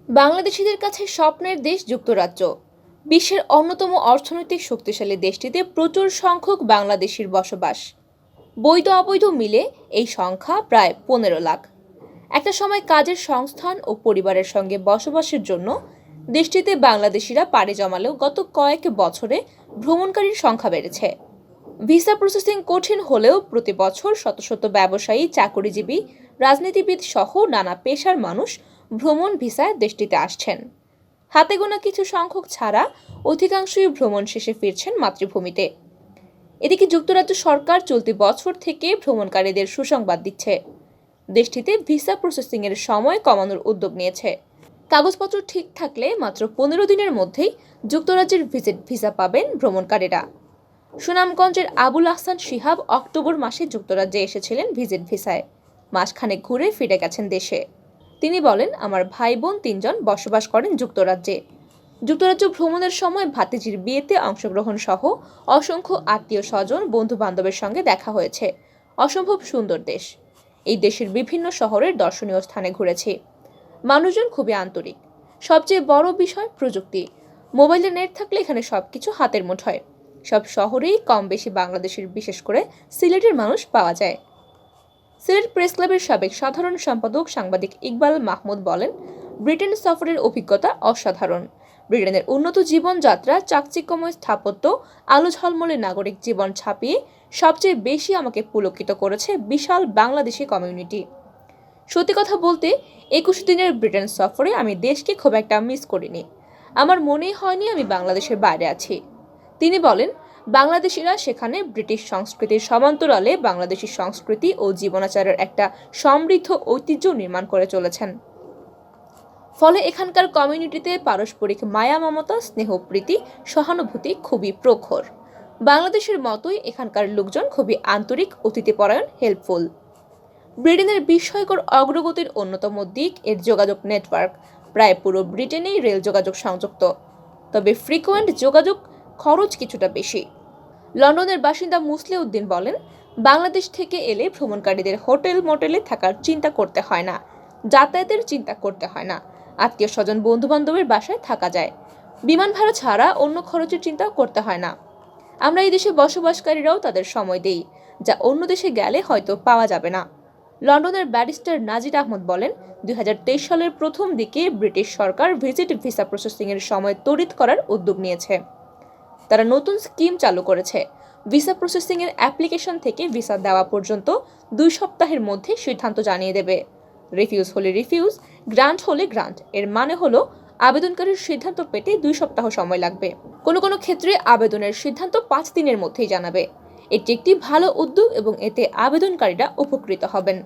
বাংলাদেশিদের কাছে স্বপ্নের দেশ যুক্তরাজ্য। বিশ্বের অন্যতম অর্থনৈতিক শক্তিশালী দেশটিতে প্রচুর সংখ্যক বাংলাদেশির বসবাস। বৈধ অবৈধ মিলে এই সংখ্যা প্রায় 15 লাখ। একটা সময় কাজের সংস্থান ও পরিবারের সঙ্গে বসবাসের জন্য দেশটিতে বাংলাদেশিরা পাড়ি জমালেও গত কয়েক বছরে ভ্রমণকারীর সংখ্যা বেড়েছে। ভিসা প্রসেসিং কঠিন হলেও প্রতি বছর শত শত ব্যবসায়ী, চাকরিজীবী, রাজনীতিবিদ সহ নানা পেশার মানুষ ভ্রমণ ভিসায় দেশটিতে আসছেন। হাতে গোনা কিছু সংখ্যক ছাড়া অধিকাংশই ভ্রমণ শেষে ফিরছেন মাতৃভূমিতে। এদিকে যুক্তরাজ্য সরকার চলতি বছর থেকে ভ্রমণকারীদের সুসংবাদ দিচ্ছে। দেশটিতে ভিসা প্রসেসিংয়ের সময় কমানোর উদ্যোগ নিয়েছে। কাগজপত্র ঠিক থাকলে মাত্র 15 দিনের মধ্যেই যুক্তরাজ্যের ভিজিট ভিসা পাবেন ভ্রমণকারীরা। সুনামগঞ্জের আবুল আহসান শিহাব অক্টোবর মাসে যুক্তরাজ্যে এসেছিলেন ভিজিট ভিসায়। মাসখানেক ঘুরে ফিরে গেছেন দেশে। তিনি বলেন, আমার ভাই বোন 3 জন বসবাস করেন যুক্তরাজ্যে। যুক্তরাজ্য ভ্রমণের সময় ভাতিজির বিয়েতে অংশগ্রহণ সহ অসংখ্য আত্মীয় স্বজন, বন্ধু বান্ধবের সঙ্গে দেখা হয়েছে। অসম্ভব সুন্দর দেশ। এই দেশের বিভিন্ন শহরের দর্শনীয় স্থানে ঘুরেছি। মানুষজন খুবই আন্তরিক। সবচেয়ে বড় বিষয় প্রযুক্তি। মোবাইলে নেট থাকলে এখানে সবকিছু হাতের মুঠোয়। সব শহরেই কম বেশি বাংলাদেশের, বিশেষ করে সিলেটের মানুষ পাওয়া যায়। সিলেট প্রেস ক্লাবের সাবেক সাধারণ সম্পাদক সাংবাদিক ইকবাল মাহমুদ বলেন, ব্রিটেন সফরের অভিজ্ঞতা অসাধারণ। ব্রিটেনের উন্নত জীবনযাত্রা, চাকচিক্যময় স্থাপত্য, আলো ঝলমলে নাগরিক জীবন ছাপিয়ে সবচেয়ে বেশি আমাকে পুলকিত করেছে বিশাল বাংলাদেশি কমিউনিটি। সত্যি কথা বলতে 21 দিনের ব্রিটেন সফরে আমি দেশকে খুব একটা মিস করিনি। আমার মনেই হয়নি আমি বাংলাদেশের বাইরে আছি। তিনি বলেন, বাংলাদেশিরা সেখানে ব্রিটিশ সংস্কৃতির সমান্তরালে বাংলাদেশি সংস্কৃতি ও জীবনাচারের একটা সমৃদ্ধ ঐতিহ্য নির্মাণ করে চলেছেন। ফলে এখানকার কমিউনিটিতে পারস্পরিক মায়া, মমতা, স্নেহ, প্রীতি, সহানুভূতি খুবই প্রখর। বাংলাদেশের মতোই এখানকার লোকজন খুবই আন্তরিক, অতিথিপরায়ণ, হেল্পফুল। ব্রিটেনের বিস্ময়কর অগ্রগতির অন্যতম দিক এর যোগাযোগ নেটওয়ার্ক। প্রায় পুরো ব্রিটেনেই রেল যোগাযোগ সংযুক্ত। তবে ফ্রিকোয়েন্ট যোগাযোগ খরচ কিছুটা বেশি। লন্ডনের বাসিন্দা মুসলে উদ্দিন বলেন, বাংলাদেশ থেকে এলে ভ্রমণকারীদের হোটেল মোটেলে থাকার চিন্তা করতে হয় না, যাতায়াতের চিন্তা করতে হয় না, আত্মীয় স্বজন, বন্ধু বান্ধবের বাসায় থাকা যায়। বিমান ভাড়া ছাড়া অন্য খরচের চিন্তা করতে হয় না। আমরা এই দেশে বসবাসকারীরাও তাদের সময় দেই, যা অন্য দেশে গেলে হয়তো পাওয়া যাবে না। লন্ডনের ব্যারিস্টার নাজির আহমদ বলেন, 2023 সালের প্রথম দিকে ব্রিটিশ সরকার ভিজিট ভিসা প্রসেসিংয়ের সময় তড়িৎ করার উদ্যোগ নিয়েছে। তারা নতুন স্কিম চালু করেছে। ভিসা প্রসেসিংয়ের অ্যাপ্লিকেশন থেকে ভিসা দেওয়া পর্যন্ত 2 সপ্তাহের মধ্যে সিদ্ধান্ত জানিয়ে দেবে। রিফিউজ হলে রিফিউজ, গ্রান্ট হলে গ্রান্ট। এর মানে হলো আবেদনকারীর সিদ্ধান্ত পেতে 2 সপ্তাহ সময় লাগবে। কোনো কোনো ক্ষেত্রে আবেদনের সিদ্ধান্ত 5 দিনের মধ্যেই জানাবে। এটি একটি ভালো উদ্যোগ এবং এতে আবেদনকারীরা উপকৃত হবেন।